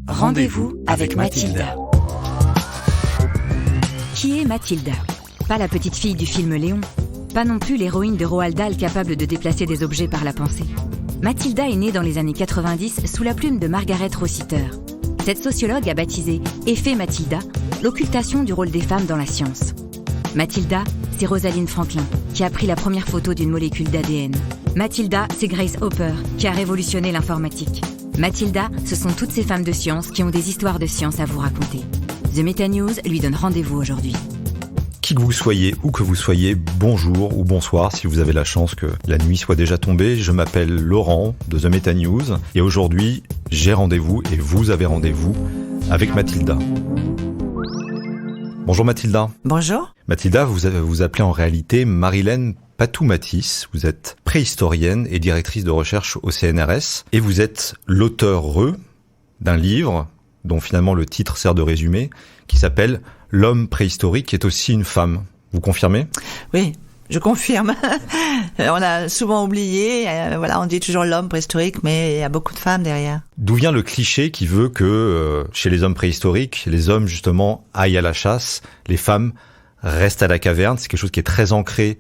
Rendez-vous avec Mathilda. Qui est Mathilda ? Pas la petite fille du film Léon. Pas non plus l'héroïne de Roald Dahl capable de déplacer des objets par la pensée. Mathilda est née dans les années 90 sous la plume de Margaret Rossiter. Cette sociologue a baptisé « Effet Mathilda » l'occultation du rôle des femmes dans la science. Mathilda, c'est Rosalind Franklin, qui a pris la première photo d'une molécule d'ADN. Mathilda, c'est Grace Hopper, qui a révolutionné l'informatique. Mathilda, ce sont toutes ces femmes de science qui ont des histoires de science à vous raconter. The Meta News lui donne rendez-vous aujourd'hui. Qui que vous soyez, où que vous soyez, bonjour ou bonsoir si vous avez la chance que la nuit soit déjà tombée. Je m'appelle Laurent de The Meta News et aujourd'hui, j'ai rendez-vous et vous avez rendez-vous avec Mathilda. Bonjour Mathilda. Bonjour. Mathilda, vous appelez en réalité Marilène Patou-Matisse. Vous êtes préhistorienne et directrice de recherche au CNRS et vous êtes l'auteure d'un livre dont finalement le titre sert de résumé qui s'appelle « L'homme préhistorique qui est aussi une femme ». Vous confirmez ? Oui, je confirme. On a souvent oublié, on dit toujours l'homme préhistorique, mais il y a beaucoup de femmes derrière. D'où vient le cliché qui veut que chez les hommes préhistoriques, les hommes justement aillent à la chasse, les femmes restent à la caverne? C'est quelque chose qui est très ancré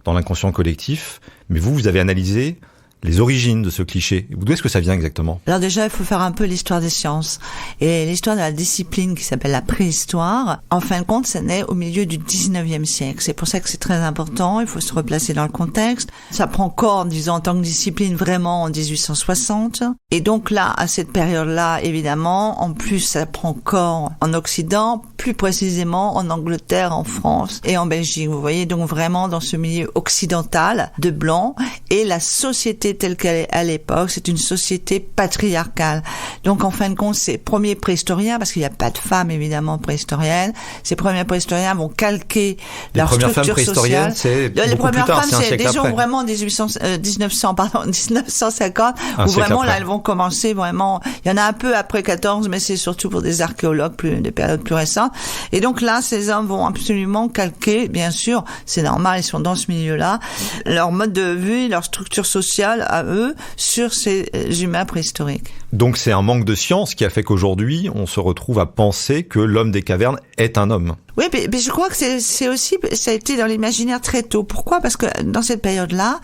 dans l'inconscient collectif. Mais vous avez analysé les origines de ce cliché. D'où est-ce que ça vient exactement ? Alors déjà, il faut faire un peu l'histoire des sciences. Et l'histoire de la discipline qui s'appelle la préhistoire, en fin de compte, ça naît au milieu du 19e siècle. C'est pour ça que c'est très important, il faut se replacer dans le contexte. Ça prend corps, disons, en tant que discipline vraiment en 1860. Et donc là, à cette période-là, évidemment, en plus, ça prend corps en Occident, plus précisément en Angleterre, en France et en Belgique. Vous voyez, donc vraiment dans ce milieu occidental de blancs. Et la société telle qu'elle est à l'époque, c'est une société patriarcale. Donc en fin de compte, ces premiers préhistoriens, parce qu'il n'y a pas de femmes évidemment préhistoriennes, ces premiers préhistoriens vont calquer leur structure sociale. C'est les premières plus tard, femmes, c'est des gens vraiment 1950, où vraiment là elles vont commencer vraiment. Il y en a un peu après 14, mais c'est surtout pour des archéologues, des périodes plus récentes. Et donc là, ces hommes vont absolument calquer, bien sûr, c'est normal, ils sont dans ce milieu-là, leur mode de vie, leur structure sociale à eux sur ces humains préhistoriques. Donc c'est un manque de science qui a fait qu'aujourd'hui, on se retrouve à penser que l'homme des cavernes est un homme. Oui, mais je crois que c'est aussi, ça a été dans l'imaginaire très tôt. Pourquoi ? Parce que dans cette période-là,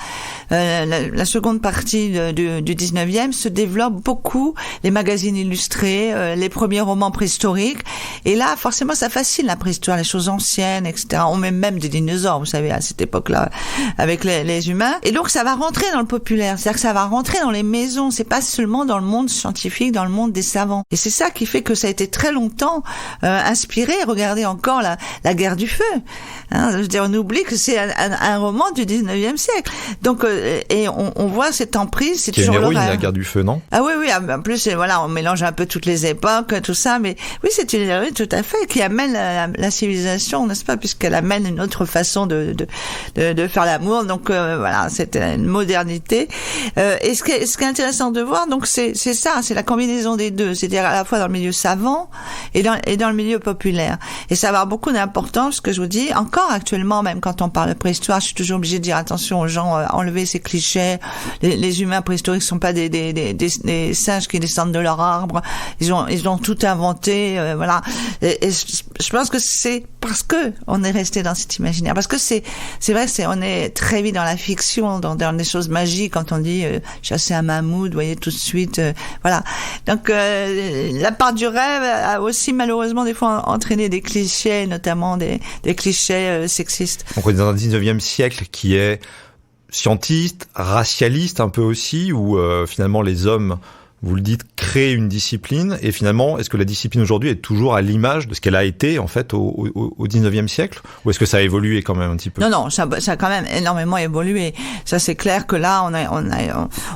la seconde partie du 19e se développe beaucoup les magazines illustrés, les premiers romans préhistoriques. Et là, forcément, ça fascine la préhistoire, les choses anciennes, etc. On met même des dinosaures, vous savez, à cette époque-là, avec les humains. Et donc, ça va rentrer dans le populaire. C'est-à-dire que ça va rentrer dans les maisons. C'est pas seulement dans le monde scientifique, dans le monde des savants. Et c'est ça qui fait que ça a été très longtemps inspiré. Regardez encore la guerre du feu. Hein, je veux dire, on oublie que c'est un roman du 19e siècle. Donc, et on voit cette emprise, c'est toujours l'horreur. C'est une héroïne, la guerre du feu, non ? Ah oui, en plus, voilà, on mélange un peu toutes les époques, tout ça, mais oui, c'est une héroïne tout à fait, qui amène la civilisation, n'est-ce pas, puisqu'elle amène une autre façon de faire l'amour. Donc, voilà, c'est une modernité. Et ce qui est intéressant de voir, donc, c'est ça, c'est la combinaison des deux, c'est-à-dire à la fois dans le milieu savant et dans le milieu populaire. Et ça va avoir beaucoup d'importance, ce que je vous dis. Encore actuellement, même quand on parle de préhistoire, je suis toujours obligée de dire attention aux gens, enlever ces clichés. Les humains préhistoriques sont pas des singes qui descendent de leur arbre. Ils ont tout inventé, voilà. Et je pense que c'est parce que on est resté dans cet imaginaire. Parce que c'est vrai, on est très vite dans la fiction, dans des choses magiques. Quand on dit chasser un mammouth, vous voyez tout de suite, voilà. Donc la part du rêve a aussi malheureusement des fois entraîné des clichés, notamment des clichés sexistes. Donc on est dans un 19e siècle qui est scientiste, racialiste un peu aussi, où finalement les hommes, vous le dites, créent une discipline. Et finalement, est-ce que la discipline aujourd'hui est toujours à l'image de ce qu'elle a été en fait au 19e siècle ? Ou est-ce que ça a évolué quand même un petit peu ? Non, ça a quand même énormément évolué. Ça, c'est clair que là,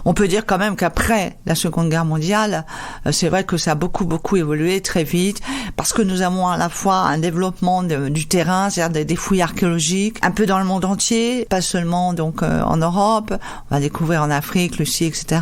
on peut dire quand même qu'après la Seconde Guerre mondiale, c'est vrai que ça a beaucoup évolué très vite, parce que nous avons à la fois un développement du terrain, c'est-à-dire des fouilles archéologiques, un peu dans le monde entier, pas seulement donc en Europe. On va découvrir en Afrique, Lucie, etc.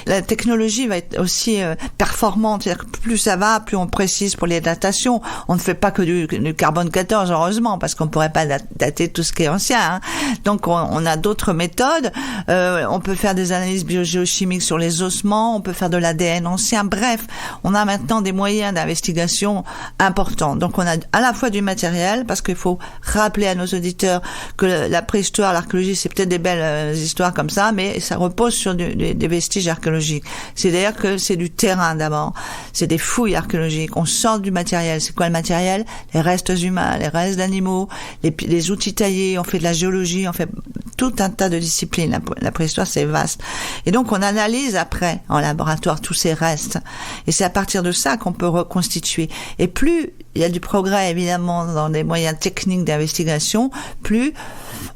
La technologie va être être aussi performante. C'est-à-dire que plus ça va, plus on précise pour les datations. On ne fait pas que du carbone 14, heureusement, parce qu'on pourrait pas dater tout ce qui est ancien. Hein. Donc on a d'autres méthodes. On peut faire des analyses biogéochimiques sur les ossements. On peut faire de l'ADN ancien. Bref, on a maintenant des moyens d'investigation importants. Donc on a à la fois du matériel, parce qu'il faut rappeler à nos auditeurs que la préhistoire, l'archéologie, c'est peut-être des belles histoires comme ça, mais ça repose sur des vestiges archéologiques. C'est-à-dire que c'est du terrain d'abord. C'est des fouilles archéologiques. On sort du matériel. C'est quoi le matériel? Les restes humains, les restes d'animaux, les outils taillés. On fait de la géologie, on fait tout un tas de disciplines. La préhistoire, c'est vaste. Et donc on analyse après en laboratoire tous ces restes. Et c'est à partir de ça qu'on peut reconstituer. Et plus il y a du progrès évidemment dans des moyens techniques d'investigation, plus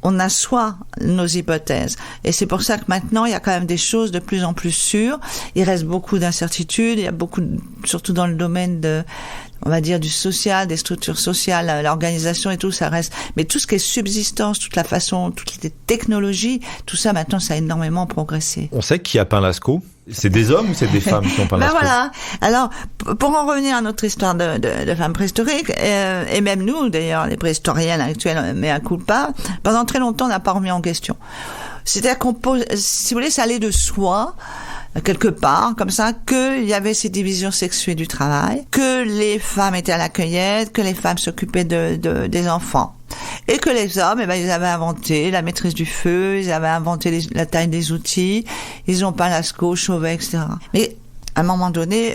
on assoit nos hypothèses. Et c'est pour ça que maintenant, il y a quand même des choses de plus en plus sûres. Il reste beaucoup d'incertitudes. Il y a beaucoup, surtout dans le domaine on va dire du social, des structures sociales, l'organisation et tout, ça reste. Mais tout ce qui est subsistance, toute la façon, toutes les technologies, tout ça maintenant, ça a énormément progressé. On sait qui a peint Lascaux? C'est des hommes ou c'est des femmes qui ont peint Lascaux? Voilà. Alors, pour en revenir à notre histoire de femmes préhistoriques, et même nous, d'ailleurs, les préhistoriennes actuelles, mais à coup pas, pendant très longtemps, on n'a pas remis en question. C'est-à-dire qu'on pose, si vous voulez, ça allait de soi, quelque part, comme ça, qu'il y avait ces divisions sexuées du travail, que les femmes étaient à la cueillette, que les femmes s'occupaient des enfants. Et que les hommes, ils avaient inventé la maîtrise du feu, ils avaient inventé la taille des outils, ils ont peint Lascaux, Chauvet, etc. Mais, à un moment donné,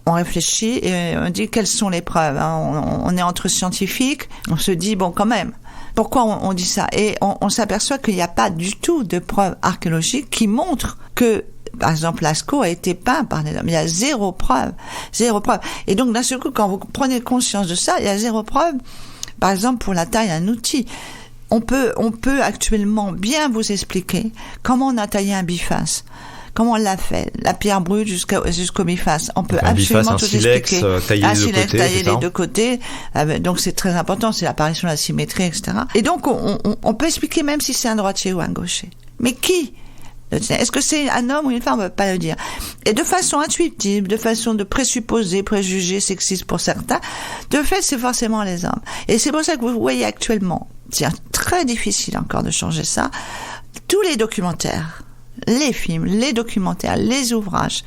on réfléchit et on dit quelles sont les preuves. Hein. On est entre scientifiques, on se dit, bon, quand même, pourquoi on dit ça? Et on s'aperçoit qu'il n'y a pas du tout de preuves archéologiques qui montrent que, par exemple, Lascaux a été peint par des hommes. Il y a zéro preuve. Et donc, d'un seul coup, quand vous prenez conscience de ça, il y a zéro preuve. Par exemple, pour la taille d'un outil. On peut actuellement bien vous expliquer comment on a taillé un biface. Comment on l'a fait? La pierre brute jusqu'au biface. On peut absolument tout expliquer. Un silex taillé les deux côtés. Donc c'est très important, c'est l'apparition de la symétrie, etc. Et donc on peut expliquer même si c'est un droitier ou un gaucher. Mais qui? Est-ce que c'est un homme ou une femme? On ne peut pas le dire. Et de façon intuitive, de façon de présupposer, préjugés, sexistes pour certains, de fait, c'est forcément les hommes. Et c'est pour ça que vous voyez actuellement, c'est très difficile encore de changer ça, tous les documentaires, les films, les documentaires, les ouvrages.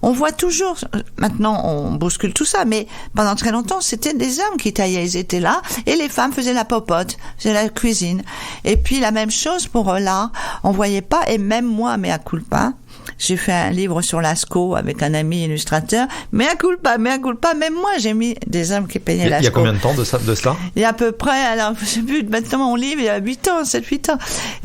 On voit toujours, maintenant on bouscule tout ça, mais pendant très longtemps c'était des hommes qui taillaient, ils étaient là, et les femmes faisaient la popote, faisaient la cuisine. Et puis la même chose pour l'art, on voyait pas, et même moi, mea culpa, j'ai fait un livre sur Lascaux avec un ami illustrateur, mea culpa, même moi j'ai mis des hommes qui peignaient Lascaux. Il y a combien de temps de cela? Il y a à peu près, alors je sais plus, maintenant mon livre il y a 8 ans. Et c'est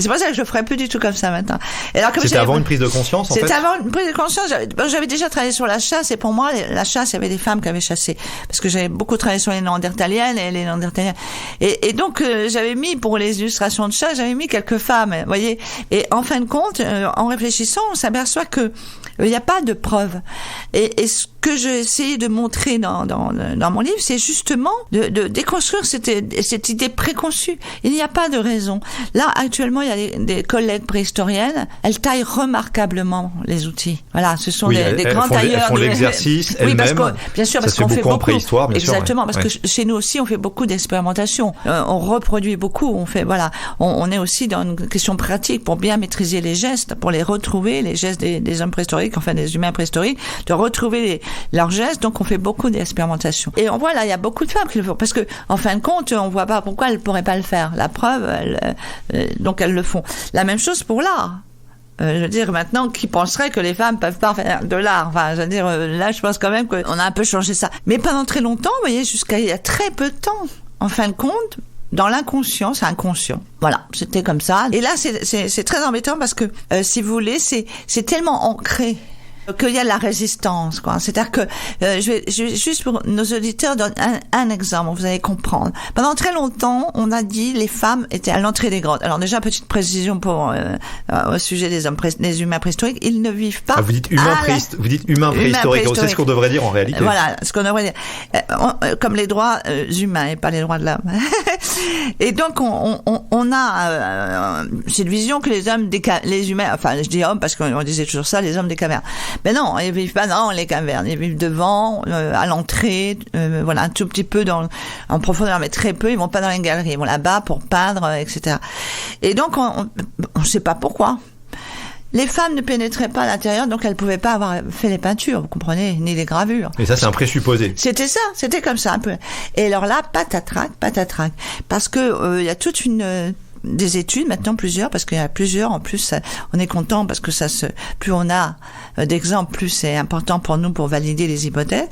pour ça que je le ferai plus du tout comme ça maintenant. Et alors, c'était avant une prise de conscience en fait? C'était avant une prise de conscience, j'avais déjà travaillé sur la chasse, et pour moi, la chasse, il y avait des femmes qui avaient chassé. Parce que j'avais beaucoup travaillé sur les Néandertaliennes et les Néandertaliens. Et donc, j'avais mis, pour les illustrations de chasse, j'avais mis quelques femmes, vous voyez. Et en fin de compte, en réfléchissant, on s'aperçoit que il n'y a pas de preuves. Et ce que j'ai essayé de montrer dans mon livre, c'est justement de déconstruire cette idée préconçue. Il n'y a pas de raison. Là, actuellement, il y a des collègues préhistoriennes, elles taillent remarquablement les outils. Voilà, ce sont des grands tailleurs. Elles font l'exercice elles-mêmes. Bien sûr, parce qu'on fait beaucoup en préhistoire, bien sûr. Exactement, parce que chez nous aussi, on fait beaucoup d'expérimentation. On reproduit beaucoup. On est aussi dans une question pratique pour bien maîtriser les gestes, pour les retrouver, les gestes des hommes préhistoriques, enfin des humains préhistoriques, de retrouver leurs gestes. Donc on fait beaucoup d'expérimentation. Et on voit là, il y a beaucoup de femmes qui le font, parce que en fin de compte, on voit pas pourquoi elles pourraient pas le faire. La preuve, donc elles le font. La même chose pour l'art. Je veux dire, maintenant, qui penserait que les femmes peuvent pas faire de l'art? Enfin, je veux dire, là, je pense quand même qu'on a un peu changé ça. Mais pendant très longtemps, vous voyez, jusqu'à il y a très peu de temps, en fin de compte, dans l'inconscient, c'est inconscient. Voilà, c'était comme ça. Et là, c'est très embêtant parce que, si vous voulez, c'est tellement ancré qu'il y a de la résistance, quoi. C'est-à-dire que je vais juste pour nos auditeurs donner un exemple, vous allez comprendre. Pendant très longtemps, on a dit les femmes étaient à l'entrée des grottes. Alors déjà, petite précision pour au sujet des humains préhistoriques, ils ne vivent pas. Ah, vous dites humains préhistoriques. C'est ce qu'on devrait dire en réalité. Voilà, ce qu'on devrait dire. Comme les droits humains et pas les droits de l'homme. Et donc on a cette vision que les hommes les humains, enfin je dis hommes parce qu'on disait toujours ça, les hommes des cavernes. Ben non, ils vivent pas dans les cavernes, ils vivent devant, à l'entrée, voilà, un tout petit peu en profondeur, mais très peu. Ils vont pas dans les galeries, ils vont là-bas pour peindre, etc. Et donc on sait pas pourquoi. Les femmes ne pénétraient pas à l'intérieur, donc elles pouvaient pas avoir fait les peintures, vous comprenez, ni les gravures. Et ça, c'est un présupposé. C'était ça, c'était comme ça un peu. Et alors là, patatrac, parce que il y a toute des études maintenant, plusieurs, parce qu'il y a plusieurs. En plus, on est content parce que plus on a d'exemples, plus c'est important pour nous pour valider les hypothèses.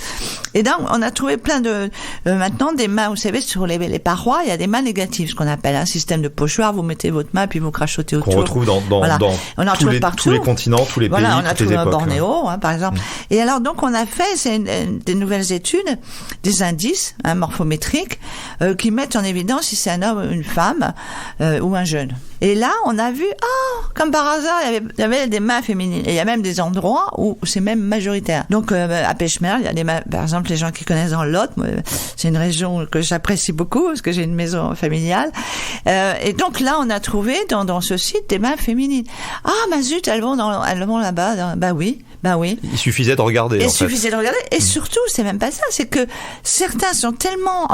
Et donc, on a trouvé plein de maintenant des mains. Vous savez, sur les parois, il y a des mains négatives, ce qu'on appelle un système de pochoir. Vous mettez votre main puis vous crachotez autour. Qu'on retrouve dans on en trouve partout. Tous les continents, tous les pays, on a toutes les trouvé époques. Bornéo, par exemple. Et alors, donc, on a fait des nouvelles études, des indices morphométriques qui mettent en évidence si c'est un homme ou une femme. Ou un jeune. Et là, on a vu, comme par hasard, il y avait des mains féminines. Et il y a même des endroits où c'est même majoritaire. Donc, à Pêche-Merle, il y a des mains, par exemple, les gens qui connaissent dans le Lot, c'est une région que j'apprécie beaucoup, parce que j'ai une maison familiale. Et donc là, on a trouvé dans ce site des mains féminines. Ah, zut, elles vont là-bas. Bah oui. Il suffisait de regarder. Et surtout, c'est même pas ça. C'est que certains sont tellement,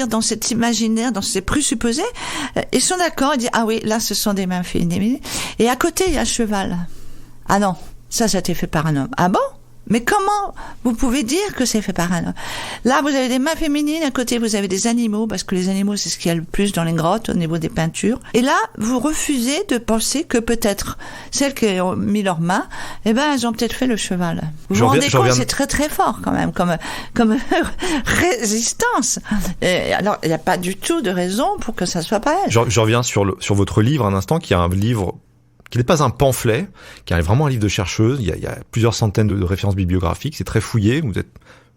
dans cet imaginaire, dans ces présupposés, ils sont d'accord. Ils disent, ah oui, là, ce sont des mains féminines. Et à côté, il y a un cheval. Ah non, ça a été fait par un homme. Ah bon? Mais comment vous pouvez dire que c'est fait par un homme? Là, vous avez des mains féminines, à côté, vous avez des animaux, parce que les animaux, c'est ce qu'il y a le plus dans les grottes, au niveau des peintures. Et là, vous refusez de penser que peut-être celles qui ont mis leurs mains, elles ont peut-être fait le cheval. Vous vous rendez compte, c'est très très fort quand même, comme résistance. Et alors, il n'y a pas du tout de raison pour que ça soit pas elle. Je reviens sur votre livre un instant, qui est un livre qui n'est pas un pamphlet, qui est vraiment un livre de chercheuse. Il y a plusieurs centaines de références bibliographiques, c'est très fouillé, vous êtes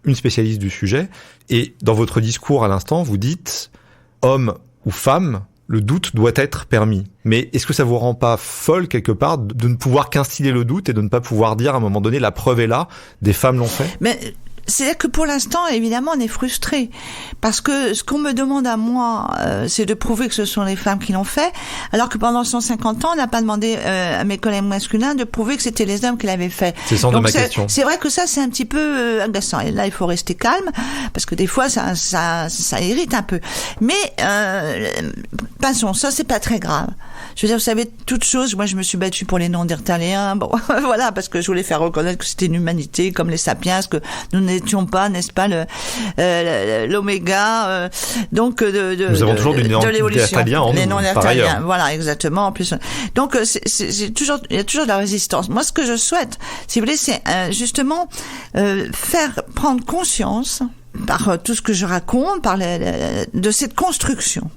une spécialiste du sujet. Et dans votre discours à l'instant, vous dites « homme ou femme, le doute doit être permis ». Mais est-ce que ça vous rend pas folle quelque part de ne pouvoir qu'instiller le doute et de ne pas pouvoir dire à un moment donné « la preuve est là, des femmes l'ont fait ». C'est-à-dire que pour l'instant, évidemment, on est frustré. Parce que ce qu'on me demande à moi, c'est de prouver que ce sont les femmes qui l'ont fait, alors que pendant 150 ans, on n'a pas demandé à mes collègues masculins de prouver que c'était les hommes qui l'avaient fait. C'est le sens de ma question. C'est vrai que ça, c'est un petit peu agaçant. Et là, il faut rester calme, parce que des fois, ça irrite un peu. Mais, passons, ça, c'est pas très grave. Je veux dire, vous savez, toute chose, moi, je me suis battue pour les néandertaliens, bon, voilà, parce que je voulais faire reconnaître que c'était une humanité, comme les sapiens, que nous n'étions pas, n'est-ce pas, l'oméga, donc, nous avons toujours du néandertalien en nous, les néandertaliens, voilà, exactement, en plus. Donc, il y a toujours de la résistance. Moi, ce que je souhaite, si vous voulez, c'est, justement, faire prendre conscience, par tout ce que je raconte, de cette construction.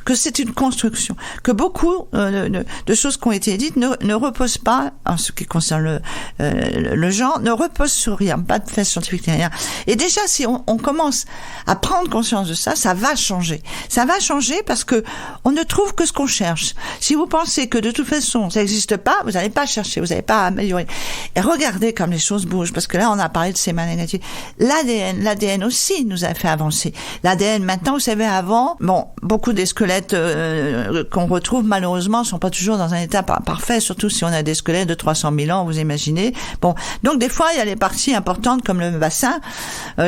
Que c'est une construction, que beaucoup de choses qui ont été dites ne reposent pas, en ce qui concerne le genre, ne reposent sur rien, pas de fait scientifique ni rien. Et déjà, si on commence à prendre conscience de ça, ça va changer. Ça va changer parce que on ne trouve que ce qu'on cherche. Si vous pensez que de toute façon ça n'existe pas, vous n'allez pas chercher, vous n'allez pas améliorer. Et regardez comme les choses bougent, parce que là on a parlé de ces mains négatives. L'ADN aussi nous a fait avancer. L'ADN maintenant, vous savez, avant, beaucoup des squelettes qu'on retrouve malheureusement sont pas toujours dans un état parfait, surtout si on a des squelettes de 300 000 ans, vous imaginez. Bon, donc des fois il y a les parties importantes comme le bassin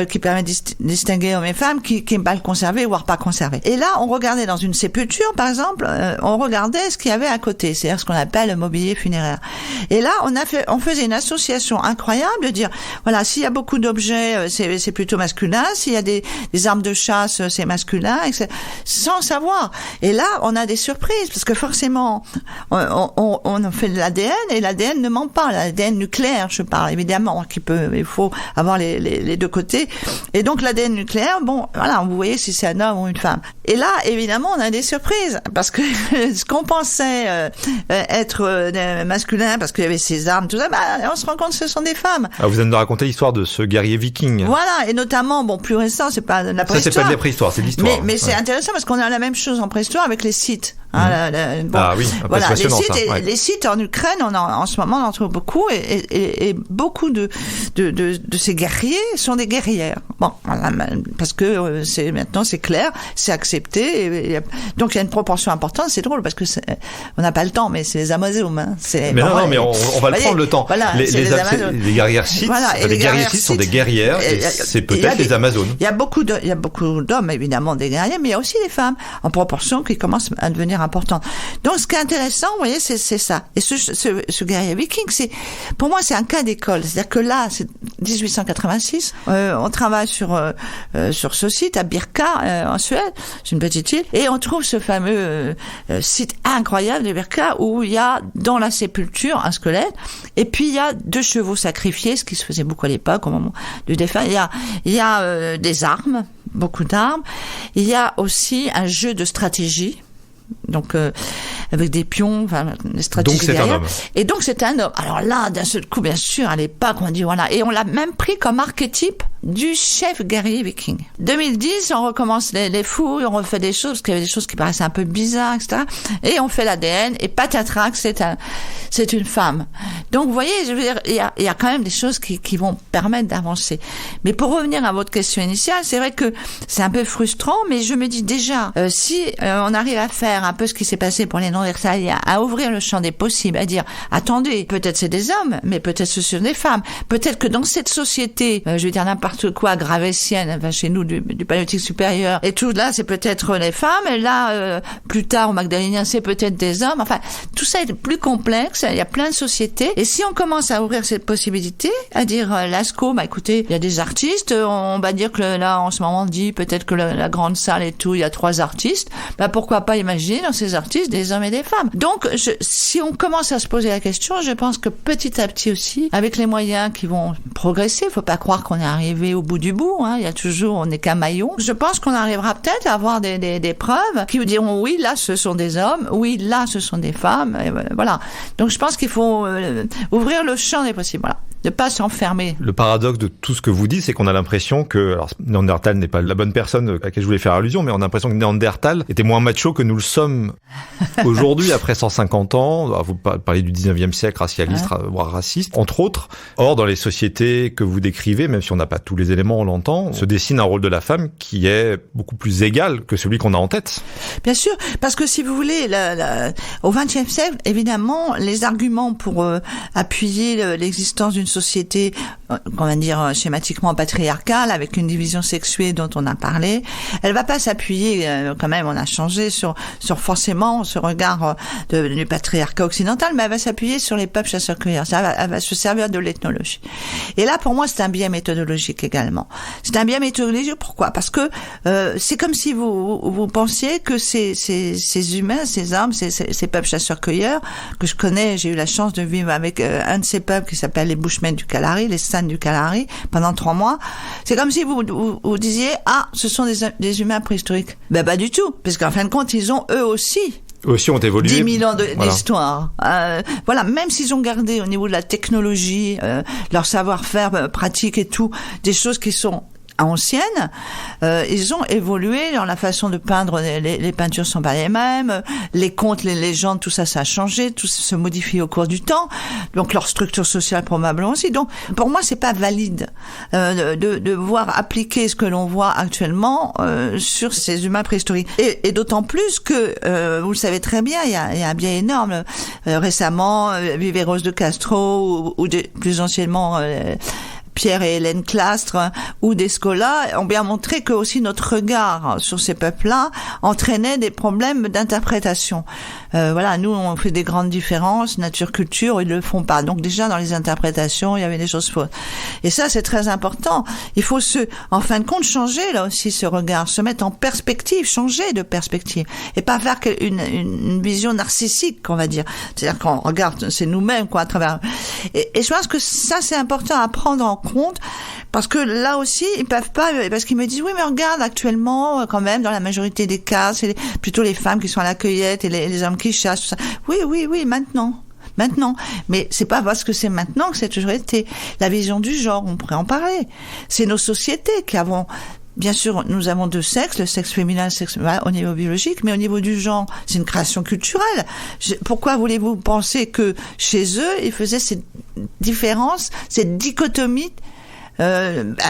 qui permet de distinguer hommes et femmes qui est mal conservé voire pas conservé. Et là on regardait dans une sépulture par exemple, on regardait ce qu'il y avait à côté, c'est-à-dire ce qu'on appelle le mobilier funéraire. Et là on faisait une association incroyable de dire voilà, s'il y a beaucoup d'objets c'est plutôt masculin, s'il y a des armes de chasse c'est masculin, etc. Sans savoir. Et là, on a des surprises, parce que forcément, on fait de l'ADN, et l'ADN ne ment pas. L'ADN nucléaire, je parle, évidemment, il faut avoir les deux côtés. Et donc, l'ADN nucléaire, bon, voilà, vous voyez si c'est un homme ou une femme. Et là, évidemment, on a des surprises, parce que ce qu'on pensait être masculin, parce qu'il y avait ces armes, tout ça, on se rend compte que ce sont des femmes. Ah, vous venez de raconter l'histoire de ce guerrier viking. Voilà, et notamment, plus récent, c'est pas de la préhistoire. Ça, c'est pas de la préhistoire, c'est de l'histoire. Mais c'est intéressant, parce qu'on a la même chose en préhistoire avec les Scythes. Ah oui, voilà, passionnant, les sites en Ukraine, en ce moment, on en trouve beaucoup, et beaucoup de ces guerriers sont des guerrières. Bon, voilà, parce que maintenant c'est clair, c'est accepté, donc il y a une proportion importante. C'est drôle parce que on n'a pas le temps, mais c'est les Amazones. Hein. Mais non, mais on va prendre le temps. Voilà, les guerrières sites, voilà, les guerriers sites sont des guerrières, et c'est peut-être les Amazones. Il y a beaucoup d'hommes, évidemment, des guerriers, mais il y a aussi des femmes, en proportion, qui commencent à devenir importantes. Donc, ce qui est intéressant, vous voyez, c'est ça. Et ce guerrier viking, pour moi, c'est un cas d'école. C'est-à-dire que là, c'est 1886, on travaille sur ce site, à Birka, en Suède, c'est une petite île, et on trouve ce fameux site incroyable de Birka, où il y a, dans la sépulture, un squelette, et puis il y a 2 chevaux sacrifiés, ce qui se faisait beaucoup à l'époque, au moment du défunt. Il y a des armes, beaucoup d'armes. Il y a aussi un jeu de stratégie. Donc avec des pions, enfin des stratégies. Donc c'est derrière. un homme. Et donc c'est un homme. Alors là, d'un seul coup, bien sûr, à l'époque, on dit voilà, et on l'a même pris comme archétype du chef guerrier viking. 2010, on recommence les fouilles, on refait des choses parce qu'il y avait des choses qui paraissaient un peu bizarres, etc. Et on fait l'ADN et patatrac, c'est une femme. Donc vous voyez, je veux dire, il y a quand même des choses qui vont permettre d'avancer. Mais pour revenir à votre question initiale, c'est vrai que c'est un peu frustrant, mais je me dis déjà, si on arrive à faire un peu ce qui s'est passé pour les non-versaliens, à ouvrir le champ des possibles, à dire, attendez, peut-être c'est des hommes, mais peut-être ce sont des femmes. Peut-être que dans cette société, je veux dire n'importe quoi, gravétienne, enfin chez nous du paléolithique supérieur, et tout là, c'est peut-être les femmes, et là, plus tard au magdalénien, c'est peut-être des hommes. Enfin, tout ça est plus complexe, il y a plein de sociétés, et si on commence à ouvrir cette possibilité, à dire, Lascaux, écoutez, il y a des artistes, on va dire que là, en ce moment, on dit peut-être que la grande salle et tout, il y a 3 artistes, pourquoi pas imaginer dans ces artistes des hommes et des femmes. Donc, si on commence à se poser la question, je pense que petit à petit aussi, avec les moyens qui vont progresser, faut pas croire qu'on est arrivé au bout du bout, hein, il y a toujours, on n'est qu'un maillon. Je pense qu'on arrivera peut-être à avoir des preuves qui vous diront oui, là, ce sont des hommes, oui, là, ce sont des femmes, et voilà. Donc, je pense qu'il faut ouvrir le champ des possibles, voilà. De pas s'enfermer. Le paradoxe de tout ce que vous dites, c'est qu'on a l'impression que, alors Néandertal n'est pas la bonne personne à laquelle je voulais faire allusion, mais on a l'impression que Néandertal était moins macho que nous le sommes aujourd'hui, après 150 ans. Vous parlez du 19e siècle, racialiste, voire raciste, entre autres. Or, dans les sociétés que vous décrivez, même si on n'a pas tous les éléments, on l'entend, se dessine un rôle de la femme qui est beaucoup plus égal que celui qu'on a en tête. Bien sûr, parce que si vous voulez, au XXe siècle, évidemment, les arguments pour appuyer l'existence d'une société, qu'on va dire schématiquement patriarcale, avec une division sexuée dont on a parlé, elle va pas s'appuyer, quand même, on a changé sur forcément ce regard du patriarcat occidental, mais elle va s'appuyer sur les peuples chasseurs-cueilleurs. Elle va se servir de l'ethnologie. Et là, pour moi, c'est un biais méthodologique également. C'est un biais méthodologique, pourquoi? Parce que c'est comme si vous pensiez que ces humains, ces hommes, ces peuples chasseurs-cueilleurs, que je connais, j'ai eu la chance de vivre avec un de ces peuples qui s'appelle les Bushmen du Kalahari, les San du Kalahari, pendant 3 mois. C'est comme si vous disiez, ce sont des humains préhistoriques. Pas du tout, parce qu'en fin de compte, ils ont eux aussi ont évolué. 10 000 ans d'histoire. Voilà, même s'ils ont gardé au niveau de la technologie, leur savoir-faire pratique et tout, des choses qui sont anciennes, ils ont évolué dans la façon de peindre, les peintures sont pas les mêmes, les contes, les légendes, tout ça a changé, tout ça se modifie au cours du temps, donc leur structure sociale probablement aussi. Donc pour moi c'est pas valide de voir appliquer ce que l'on voit actuellement sur ces humains préhistoriques, et d'autant plus que vous le savez très bien, il y a un biais énorme. Récemment, Viveros de Castro ou plus anciennement Pierre et Hélène Clastres ou Descola ont bien montré que aussi notre regard sur ces peuples-là entraînait des problèmes d'interprétation. Voilà, nous on fait des grandes différences, nature-culture, ils le font pas. Donc déjà dans les interprétations, il y avait des choses fausses. Et ça c'est très important. Il faut en fin de compte changer là aussi ce regard, se mettre en perspective, changer de perspective, et pas faire une vision narcissique, on va dire. C'est-à-dire qu'on regarde, c'est nous-mêmes quoi à travers. Et je pense que ça c'est important à prendre en compte, parce que là aussi ils peuvent pas, parce qu'ils me disent oui mais regarde actuellement quand même dans la majorité des cas c'est plutôt les femmes qui sont à la cueillette et les hommes qui chassent, tout ça. Oui maintenant, mais c'est pas parce que c'est maintenant que c'est toujours été. La vision du genre, on pourrait en parler. C'est nos sociétés qui avons Bien sûr, nous avons 2 sexes, le sexe féminin, le sexe au niveau biologique, mais au niveau du genre, c'est une création culturelle. Pourquoi voulez-vous penser que chez eux, ils faisaient cette différence, cette dichotomie?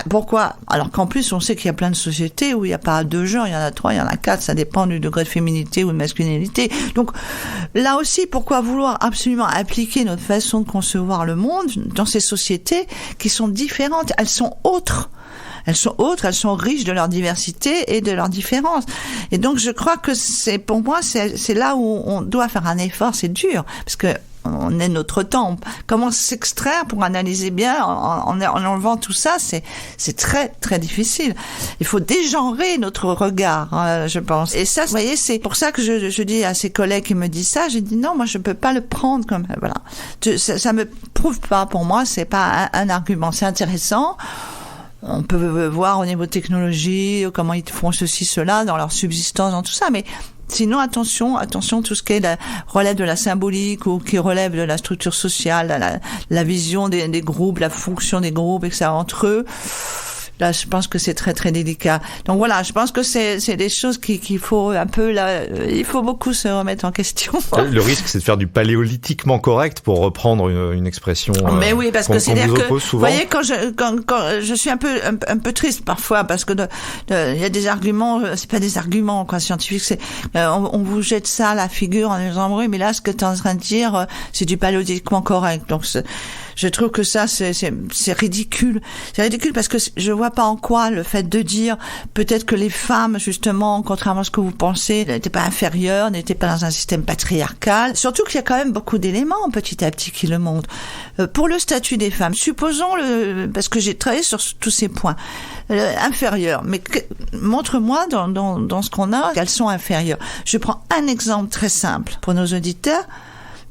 Pourquoi? Alors qu'en plus, on sait qu'il y a plein de sociétés où il n'y a pas 2 genres, il y en a 3, il y en a 4, ça dépend du degré de féminité ou de masculinité. Donc, là aussi, pourquoi vouloir absolument appliquer notre façon de concevoir le monde dans ces sociétés qui sont différentes? Elles sont autres. Elles sont riches de leur diversité et de leurs différences. Et donc, je crois que pour moi, c'est là où on doit faire un effort, c'est dur, parce que on est notre temps. Comment s'extraire pour analyser bien en enlevant tout ça, c'est très très difficile. Il faut dégenrer notre regard, je pense. Et ça, vous voyez, c'est pour ça que je dis à ces collègues qui me disent ça, j'ai dit non, moi je peux pas le prendre comme voilà. Ça me prouve pas, pour moi, c'est pas un argument. C'est intéressant. On peut voir au niveau technologie comment ils font ceci, cela dans leur subsistance, dans tout ça, mais sinon attention, tout ce qui relève de la symbolique ou qui relève de la structure sociale, la vision des groupes, la fonction des groupes, etc. entre eux. Là, je pense que c'est très très délicat. Donc voilà, je pense que c'est des choses qu'il faut un peu là, il faut beaucoup se remettre en question. Le risque, c'est de faire du paléolithiquement correct, pour reprendre une expression. Mais oui, parce que c'est-à-dire que vous souvent. voyez, quand je suis un peu triste parfois, parce que il y a des arguments, c'est pas des arguments quoi scientifiques, c'est on vous jette ça à la figure en disant oui, mais là ce que tu es en train de dire, c'est du paléolithiquement correct. Donc je trouve que ça, c'est ridicule. C'est ridicule parce que je vois pas en quoi le fait de dire peut-être que les femmes, justement, contrairement à ce que vous pensez, n'étaient pas inférieures, n'étaient pas dans un système patriarcal. Surtout qu'il y a quand même beaucoup d'éléments petit à petit qui le montrent. Pour le statut des femmes, supposons parce que j'ai travaillé sur tous ces points. Inférieures. Mais montre-moi dans ce qu'on a qu'elles sont inférieures. Je prends un exemple très simple pour nos auditeurs.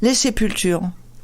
Les sépultures.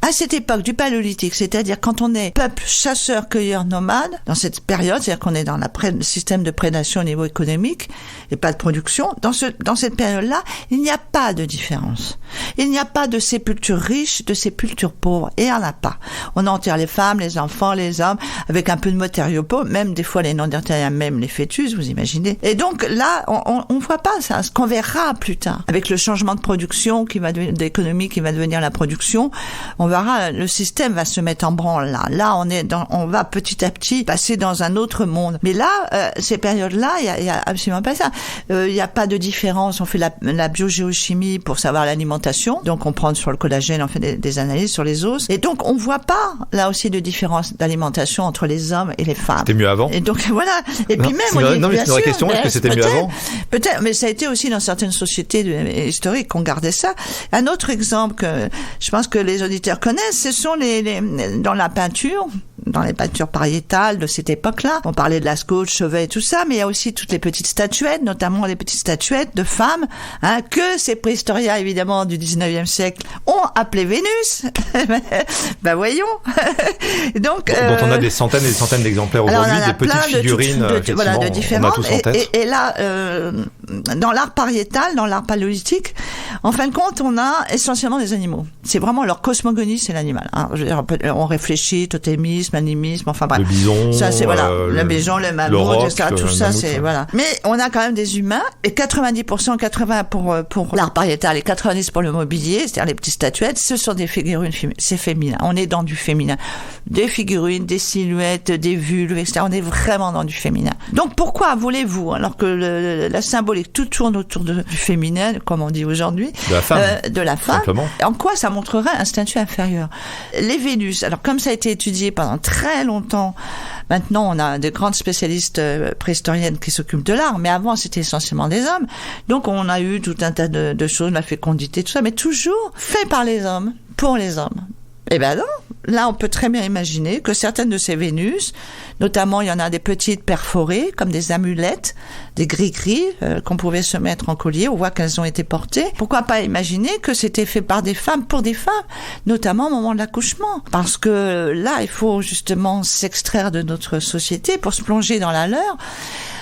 À cette époque du paléolithique, c'est-à-dire quand on est peuple chasseur-cueilleur nomade, dans cette période, c'est-à-dire qu'on est dans le système de prédation au niveau économique et pas de production, dans cette période-là, il n'y a pas de différence. Il n'y a pas de sépulture riche, de sépulture pauvre, et il n'y en a pas. On enterre les femmes, les enfants, les hommes, avec un peu de matériaux pauvres, même des fois les non-dertériens, même les fœtus, vous imaginez. Et donc là, on voit pas ça, ce qu'on verra plus tard. Avec le changement de production d'économie qui va devenir la production, on verra, le système va se mettre en branle là. Là, on va petit à petit passer dans un autre monde. Mais là, ces périodes-là, il y a absolument pas ça. Il y a pas de différence. On fait la biogéochimie pour savoir l'alimentation. Donc, on prend sur le collagène, on fait des analyses sur les os. Et donc, on voit pas là aussi de différence d'alimentation entre les hommes et les femmes. C'était mieux avant. Et donc voilà. Et puis même, non, mais c'est une vraie question. Est-ce que c'était mieux avant? Peut-être, mais ça a été aussi dans certaines sociétés historiques qu'on gardait ça. Un autre exemple que je pense que les auditeurs connaissent, ce sont dans la peinture, dans les peintures pariétales de cette époque-là. On parlait de Lascaux, de Chauvet et tout ça, mais il y a aussi toutes les petites statuettes, notamment les petites statuettes de femmes, que ces préhistoriens, évidemment, du 19e siècle ont appelé Vénus. Ben voyons. Donc, dont on a des centaines et des centaines d'exemplaires aujourd'hui, des petites figurines, de différentes. On a tous en tête. Et là, dans l'art pariétal, dans l'art paléolithique, en fin de compte, on a essentiellement des animaux. C'est vraiment leur cosmogonie, c'est l'animal. On réfléchit, totémisme, animisme, enfin bref. Le bison, ça c'est voilà, le bison, le mammouth, etc. Tout ça c'est voilà. Mais on a quand même des humains et 90%, 80 pour l'art pariétal et 90 pour le mobilier, c'est-à-dire les petites statuettes, ce sont des figurines, c'est féminin. On est dans du féminin, des figurines, des silhouettes, des vulves, etc. On est vraiment dans du féminin. Donc pourquoi voulez-vous, alors que la symbolique tout tourne autour du féminin, comme on dit aujourd'hui, de la femme, simplement. En quoi ça montrerait un statut inférieur? Les Vénus, alors comme ça a été étudié pendant très longtemps, maintenant on a de grandes spécialistes préhistoriennes qui s'occupent de l'art, mais avant c'était essentiellement des hommes, donc on a eu tout un tas de choses, la fécondité, tout ça, mais toujours fait par les hommes, pour les hommes. Eh ben non, là on peut très bien imaginer que certaines de ces Vénus, notamment il y en a des petites perforées, comme des amulettes, des gris-gris qu'on pouvait se mettre en collier, on voit qu'elles ont été portées. Pourquoi pas imaginer que c'était fait par des femmes, pour des femmes, notamment au moment de l'accouchement? Parce que là, il faut justement s'extraire de notre société pour se plonger dans la leur.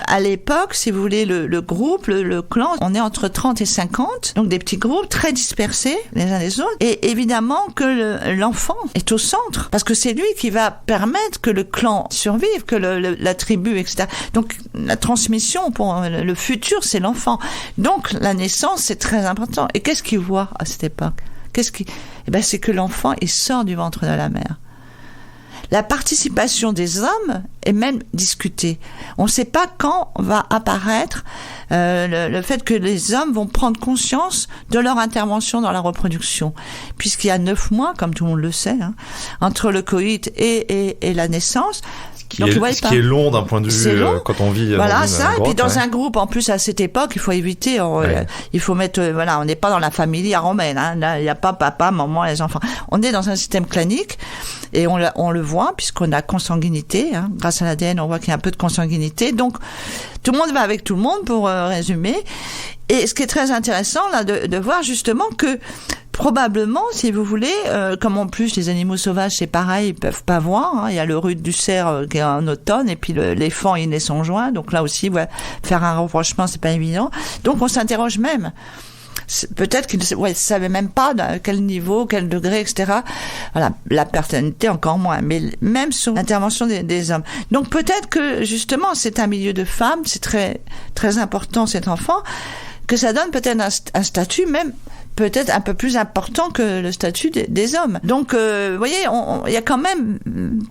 à l'époque, si vous voulez, le groupe, le clan, on est entre 30 et 50, donc des petits groupes très dispersés les uns les autres. Et évidemment que l'enfant est au centre, parce que c'est lui qui va permettre que le clan survive, que la tribu, etc. Donc la transmission pour le futur, c'est l'enfant. Donc la naissance, c'est très important. Et qu'est-ce qu'il voit à cette époque ? C'est que l'enfant, il sort du ventre de la mère. La participation des hommes est même discutée. On ne sait pas quand va apparaître le fait que les hommes vont prendre conscience de leur intervention dans la reproduction. Puisqu'il y a 9 mois, comme tout le monde le sait, entre le coït et la naissance. Ce qui est long d'un point de vue quand on vit voilà, dans ça. une grotte, et puis dans un groupe, en plus, à cette époque, il faut éviter, il faut mettre, on n'est pas dans la famille romaine, Là, il n'y a pas papa, maman, les enfants. On est dans un système clanique. Et on le voit, puisqu'on a consanguinité, grâce à l'ADN, on voit qu'il y a un peu de consanguinité. Donc, tout le monde va avec tout le monde, pour résumer. Et ce qui est très intéressant, là, de voir justement que, probablement, si vous voulez, comme en plus les animaux sauvages, c'est pareil, ils peuvent pas voir. Il y a le rude du cerf qui est en automne, et puis l'éléphant, il naît en juin. Donc là aussi, faire un rapprochement, c'est pas évident. Donc on s'interroge même. Peut-être qu'ils ne savaient même pas à quel niveau, quel degré, etc. Voilà, la paternité encore moins, mais même sur l'intervention des hommes. Donc peut-être que justement c'est un milieu de femmes, c'est très très important cet enfant, que ça donne peut-être un statut même peut-être un peu plus important que le statut des hommes. Donc, vous voyez, il y a quand même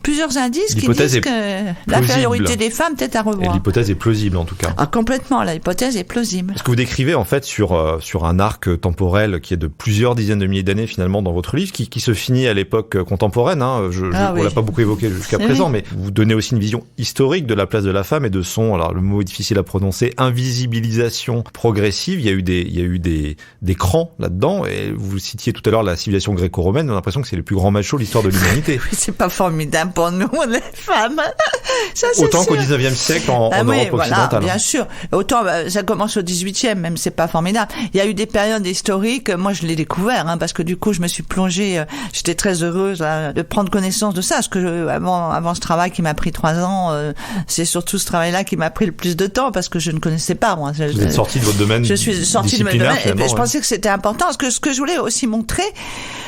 plusieurs indices qui disent que l'infériorité des femmes peut-être à revoir. Et l'hypothèse est plausible en tout cas. Ah, complètement, l'hypothèse est plausible. Ce que vous décrivez en fait sur un arc temporel qui est de plusieurs dizaines de milliers d'années finalement dans votre livre, qui se finit à l'époque contemporaine. On l'a pas beaucoup évoqué jusqu'à présent, mais vous donnez aussi une vision historique de la place de la femme et de son, alors le mot est difficile à prononcer, invisibilisation progressive. Il y a eu des crans là-dedans, et vous citiez tout à l'heure la civilisation gréco-romaine. On a l'impression que c'est les plus grands machos de l'histoire de l'humanité. Oui, c'est pas formidable pour nous, les femmes. Ça, autant sûr. qu'au 19e siècle en Europe occidentale. Bien sûr. Autant, ça commence au 18e, même, c'est pas formidable. Il y a eu des périodes historiques, moi je l'ai découvert, parce que du coup je me suis plongée, j'étais très heureuse de prendre connaissance de ça, parce que avant ce travail qui m'a pris 3 ans, c'est surtout ce travail-là qui m'a pris le plus de temps, parce que je ne connaissais pas, moi. Vous êtes sortie de votre domaine. Je suis sortie de mon domaine, et je pensais que c'était important, parce que ce que je voulais aussi montrer,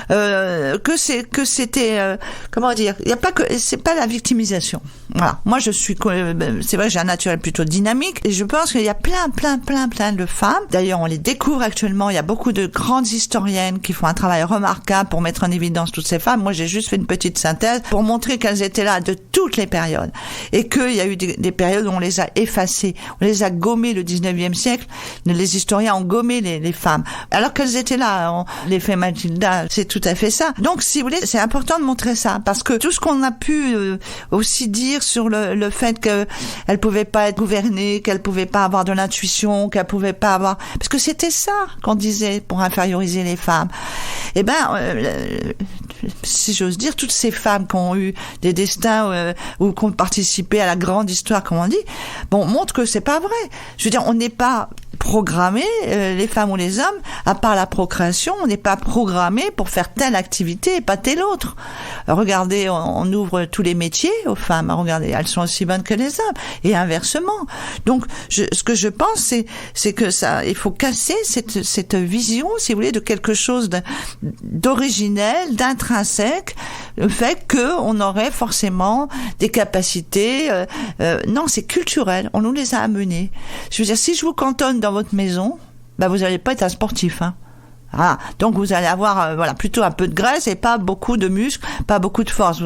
que c'était, comment dire, il y a pas que, c'est pas la victimisation. Voilà. Moi, c'est vrai que j'ai un naturel plutôt dynamique, et je pense qu'il y a plein de femmes. D'ailleurs, on les découvre actuellement. Il y a beaucoup de grandes historiennes qui font un travail remarquable pour mettre en évidence toutes ces femmes. Moi, j'ai juste fait une petite synthèse pour montrer qu'elles étaient là de toutes les périodes, et qu'il y a eu des périodes où on les a effacées, on les a gommées. Le 19e siècle, les historiens ont gommé les femmes, alors qu'elles étaient là. L'effet Matilda, c'est tout à fait ça. Donc, si vous voulez, c'est important de montrer ça, parce que tout ce qu'on a pu aussi dire sur le fait qu'elle pouvait pas être gouvernée, qu'elle pouvait pas avoir de l'intuition, qu'elle pouvait pas avoir, parce que c'était ça qu'on disait pour inférioriser les femmes. Eh ben, si j'ose dire, toutes ces femmes qui ont eu des destins ou qui ont participé à la grande histoire, comme on dit, montrent que c'est pas vrai. Je veux dire, on n'est pas programmé, les femmes ou les hommes, à part la procréation, on n'est pas programmé pour faire telle activité et pas telle autre. Regardez, on ouvre tous les métiers aux femmes. Regardez, elles sont aussi bonnes que les hommes, et inversement. Donc, ce que je pense, c'est que ça, il faut casser cette vision, si vous voulez, de quelque chose d'originel, d'intrinsèque, le fait qu'on aurait forcément des capacités. Non, c'est culturel. On nous les a amenées. Je veux dire, si je vous cantonne dans votre maison, vous n'allez pas être un sportif, Ah, donc vous allez avoir plutôt un peu de graisse et pas beaucoup de muscles, pas beaucoup de force.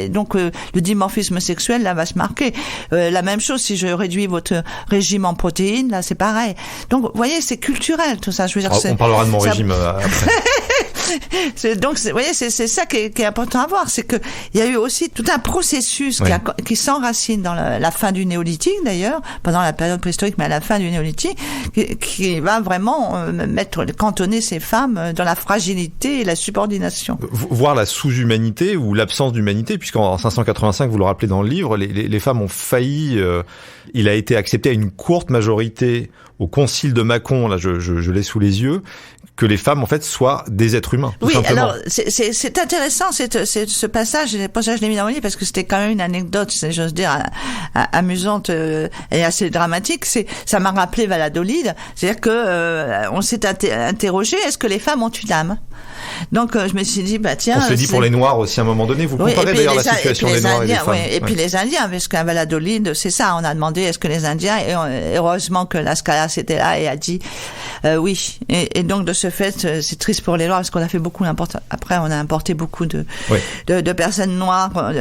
Donc le dimorphisme sexuel là va se marquer. La même chose si je réduis votre régime en protéines, là c'est pareil. Donc vous voyez, c'est culturel tout ça. Je veux dire, on parlera de mon régime après. Donc, vous voyez, c'est ça qui est important à voir, c'est que il y a eu aussi tout un processus qui s'enracine dans la fin du néolithique d'ailleurs, pendant la période préhistorique, mais à la fin du néolithique, qui va vraiment cantonner ces femmes dans la fragilité et la subordination. Voir la sous-humanité ou l'absence d'humanité, puisqu'en 585, vous le rappelez dans le livre, les femmes ont failli. Il a été accepté à une courte majorité au concile de Mâcon, là je l'ai sous les yeux, que les femmes en fait soient des êtres être humain, tout oui, simplement. alors c'est intéressant ce passage. C'est pour ça que je l'ai mis dans mon livre, parce que c'était quand même une anecdote, j'ose dire, amusante et assez dramatique. Ça m'a rappelé Valladolid, c'est-à-dire que on s'est interrogé, est-ce que les femmes ont une âme? Donc je me suis dit tiens. On se dit pour les Noirs aussi à un moment donné. Vous comparez d'ailleurs la situation des Noirs et des femmes. Et puis les Indiens, parce qu'à Valladolid, c'est ça. On a demandé est-ce que les Indiens, et heureusement que la Scala était là et a dit oui. Et donc de ce fait, c'est triste pour les Noirs, parce qu'on a fait beaucoup après on a importé beaucoup de personnes noires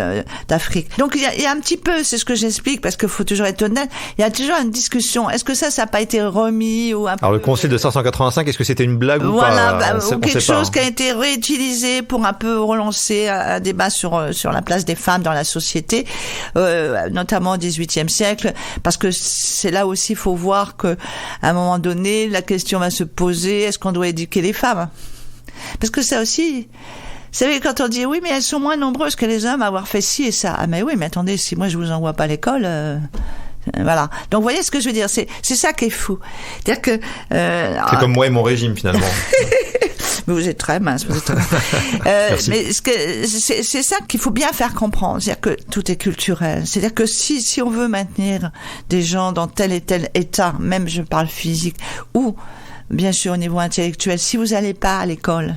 d'Afrique. Donc il y a un petit peu, c'est ce que j'explique, parce qu'il faut toujours être honnête. Il y a toujours une discussion. Est-ce que ça n'a pas été remis ou un peu... Alors le Concile de 585, est-ce que c'était une blague ou pas? Ou quelque chose qui a été réutilisé pour un peu relancer un débat sur la place des femmes dans la société, notamment au XVIIIe siècle, parce que c'est là aussi, il faut voir que à un moment donné, la question va se poser, est-ce qu'on doit éduquer les femmes? Parce que ça aussi, vous savez, quand on dit oui, mais elles sont moins nombreuses que les hommes à avoir fait ci et ça. Ah mais oui, mais attendez, si moi je vous envoie pas à l'école... Voilà. Donc, vous voyez ce que je veux dire? C'est ça qui est fou. C'est-à-dire que, c'est comme moi et mon régime, finalement. Mais vous êtes très mince, mais c'est ça qu'il faut bien faire comprendre. C'est-à-dire que tout est culturel. C'est-à-dire que si on veut maintenir des gens dans tel et tel état, même je parle physique, ou, bien sûr, au niveau intellectuel, si vous n'allez pas à l'école,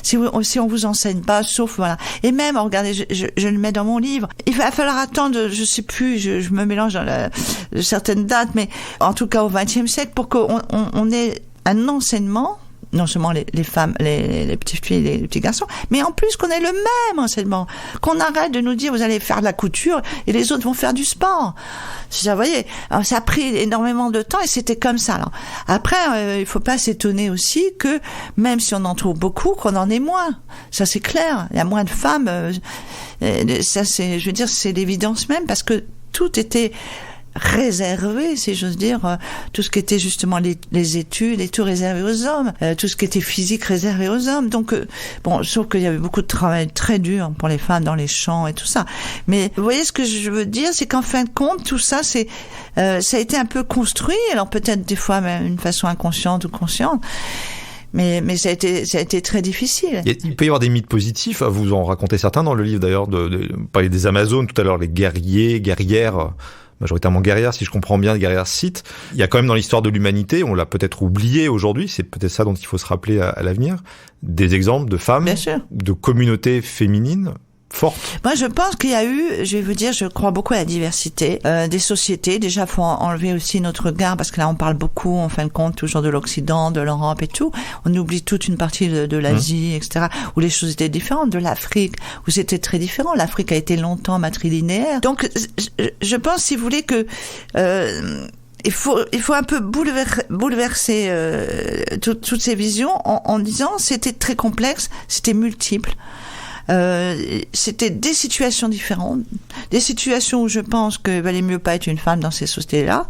si on vous enseigne pas, sauf voilà. Et même, regardez, je le mets dans mon livre. Il va falloir attendre, je sais plus, je me mélange dans certaines dates, mais en tout cas au XXe siècle, pour qu'on ait un enseignement, non seulement les femmes, les petites filles, les petits garçons, mais en plus qu'on ait le même enseignement, qu'on arrête de nous dire vous allez faire de la couture et les autres vont faire du sport. Vous voyez, alors, ça a pris énormément de temps et c'était comme ça. Alors, après, il faut pas s'étonner aussi que même si on en trouve beaucoup, qu'on en ait moins. Ça c'est clair. Il y a moins de femmes. Ça c'est, je veux dire, c'est l'évidence même, parce que tout était réservé, si j'ose dire, tout ce qui était justement les études et tout réservé aux hommes, tout ce qui était physique réservé aux hommes. Donc bon, sauf qu'il y avait beaucoup de travail très dur pour les femmes dans les champs et tout ça. Mais vous voyez ce que je veux dire, c'est qu'en fin de compte, tout ça, ça a été un peu construit, alors peut-être des fois même d'une façon inconsciente ou consciente. Mais ça a été très difficile. Il peut y avoir des mythes positifs, vous en racontez certains dans le livre d'ailleurs, vous parlez des Amazones tout à l'heure, les guerriers, guerrières, majoritairement guerrières, si je comprends bien, guerrières scythes. Il y a quand même dans l'histoire de l'humanité, on l'a peut-être oublié aujourd'hui, c'est peut-être ça dont il faut se rappeler à l'avenir, des exemples de femmes, de communautés féminines forte. Moi, je pense qu'il y a eu, je vais vous dire, je crois beaucoup à la diversité des sociétés. Déjà, faut enlever aussi notre regard, parce que là, on parle beaucoup, en fin de compte, toujours de l'Occident, de l'Europe et tout. On oublie toute une partie de l'Asie, etc., où les choses étaient différentes, de l'Afrique, où c'était très différent. L'Afrique a été longtemps matrilinéaire. Donc, je pense, si vous voulez, que il faut un peu bouleverser toutes ces visions en disant c'était très complexe, c'était multiple. C'était des situations différentes, des situations où je pense que valait mieux pas être une femme dans ces sociétés-là.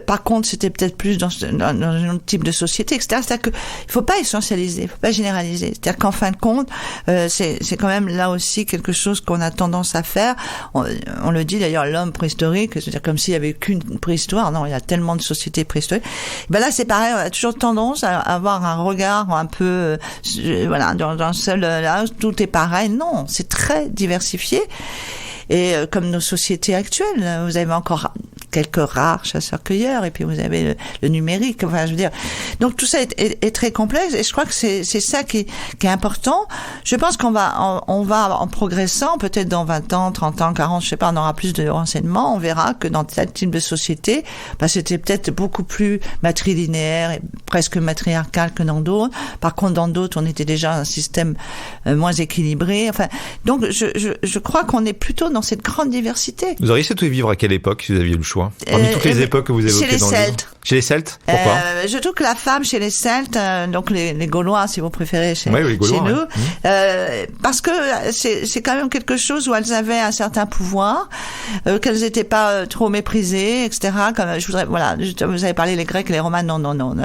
Par contre, c'était peut-être plus dans un autre type de société, etc. C'est-à-dire que il faut pas essentialiser, il faut pas généraliser. C'est-à-dire qu'en fin de compte, c'est quand même là aussi quelque chose qu'on a tendance à faire. On le dit d'ailleurs, l'homme préhistorique, c'est-à-dire comme s'il y avait qu'une préhistoire. Non, il y a tellement de sociétés préhistoriques. Ben là, c'est pareil, on a toujours tendance à avoir un regard un peu, voilà, dans seul là, tout est pareil. Non, c'est très diversifié. Et comme nos sociétés actuelles, vous avez encore quelques rares chasseurs-cueilleurs, et puis vous avez le numérique. Enfin, je veux dire, donc tout ça est très complexe, et je crois que c'est ça qui est important. Je pense qu'on va en progressant, peut-être dans 20 ans, 30 ans, 40, je sais pas, on aura plus de renseignements, on verra que dans tel type de société, c'était peut-être beaucoup plus matrilinéaire et presque matriarcal que dans d'autres. Par contre, dans d'autres, on était déjà un système moins équilibré. Enfin, donc je crois qu'on est plutôt dans cette grande diversité. Vous auriez souhaité vivre à quelle époque, si vous aviez eu le choix? Parmi toutes les époques que vous évoquez dans le livre. Chez les Celtes. Pourquoi? Je trouve que la femme chez les Celtes, donc les Gaulois, si vous préférez, chez nous, parce que c'est quand même quelque chose où elles avaient un certain pouvoir, qu'elles n'étaient pas trop méprisées, etc. Comme je voudrais, voilà, vous avez parlé les Grecs et les Romains, non,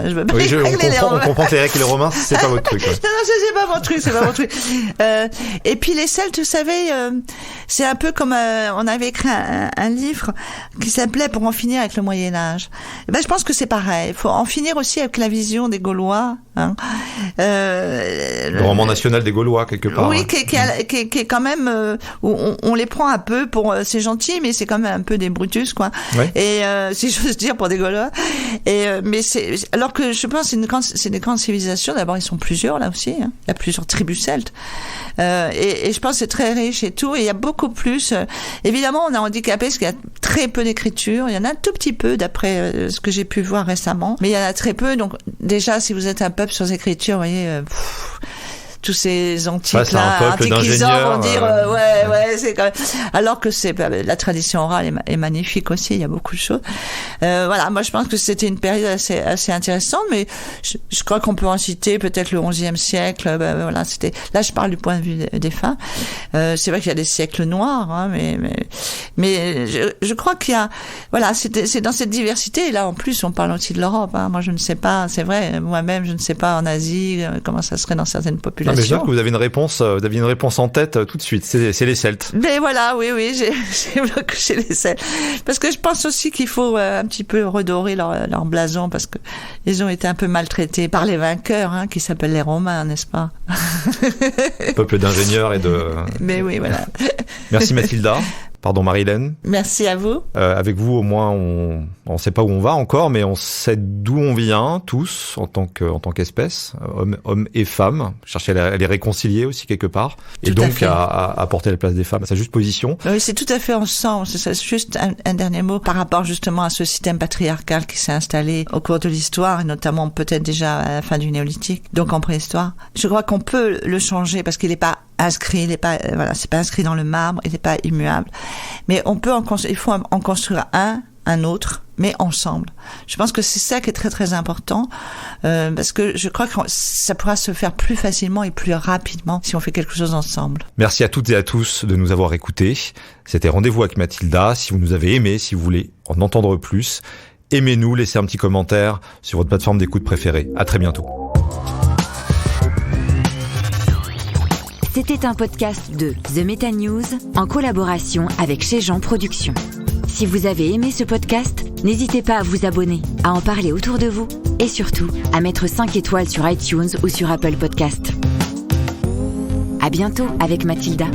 je veux pas. Oui, on comprend que les Grecs et les Romains, c'est pas votre truc. Ouais. Non, c'est pas mon truc. Et puis les Celtes, vous savez, c'est un peu comme on avait écrit un livre qui s'appelait Pour en finir avec le Moyen-Âge. Et ben, je pense que c'est pareil. Il faut en finir aussi avec la vision des Gaulois Hein. Le roman national des Gaulois, quelque part. Oui, qui est quand même où on les prend un peu pour c'est gentil, mais c'est quand même un peu des Brutus, quoi. Ouais. Et si j'ose dire, pour des Gaulois. Et mais c'est alors que je pense c'est des grandes civilisations. D'abord, ils sont plusieurs là aussi. Hein. Il y a plusieurs tribus celtes. Et je pense que c'est très riche et tout. Et il y a beaucoup plus. Évidemment, on est handicapé parce qu'il y a très peu d'écriture. Il y en a un tout petit peu d'après ce que j'ai pu voir récemment, mais il y en a très peu. Donc déjà, si vous êtes un peuple sans écriture, vous voyez. Tous ces antiques-là, antiquisants vont dire ouais, c'est quand même... Alors que c'est la tradition orale est magnifique aussi, il y a beaucoup de choses. Voilà, moi je pense que c'était une période assez intéressante, mais je crois qu'on peut en citer peut-être le XIe siècle. Voilà, c'était là je parle du point de vue des femmes. C'est vrai qu'il y a des siècles noirs, hein, mais je crois qu'il y a voilà, c'est dans cette diversité. Et là en plus on parle aussi de l'Europe. Hein. Moi je ne sais pas, c'est vrai, moi-même je ne sais pas en Asie comment ça serait dans certaines populations. Mais je vois que vous avez une réponse en tête tout de suite. C'est les Celtes. Mais voilà, oui, j'ai bloqué chez les Celtes. Parce que je pense aussi qu'il faut un petit peu redorer leur blason parce que ils ont été un peu maltraités par les vainqueurs, hein, qui s'appellent les Romains, n'est-ce pas? Peuple d'ingénieurs et de... Mais oui, voilà. Merci Mathilda. Pardon Marilène. Merci à vous. Avec vous, au moins, on sait pas où on va encore, mais on sait d'où on vient, tous, en tant qu'espèce, hommes et femmes. Chercher à les réconcilier aussi quelque part. Et donc à porter la place des femmes à sa juste position. Oui, c'est tout à fait ensemble. C'est juste un dernier mot par rapport justement à ce système patriarcal qui s'est installé au cours de l'histoire, et notamment peut-être déjà à la fin du néolithique, donc en préhistoire. Je crois qu'on peut le changer parce qu'il n'est pas inscrit, c'est pas inscrit dans le marbre, il n'est pas immuable. Mais il faut en construire un autre, mais ensemble. Je pense que c'est ça qui est très très important, parce que je crois que ça pourra se faire plus facilement et plus rapidement si on fait quelque chose ensemble. Merci à toutes et à tous de nous avoir écoutés. C'était Rendez-vous avec Mathilda. Si vous nous avez aimés, si vous voulez en entendre plus, aimez-nous, laissez un petit commentaire sur votre plateforme d'écoute préférée. À très bientôt. C'était un podcast de The Meta News en collaboration avec Chez Jean Productions. Si vous avez aimé ce podcast, n'hésitez pas à vous abonner, à en parler autour de vous et surtout à mettre 5 étoiles sur iTunes ou sur Apple Podcast. À bientôt avec Mathilda.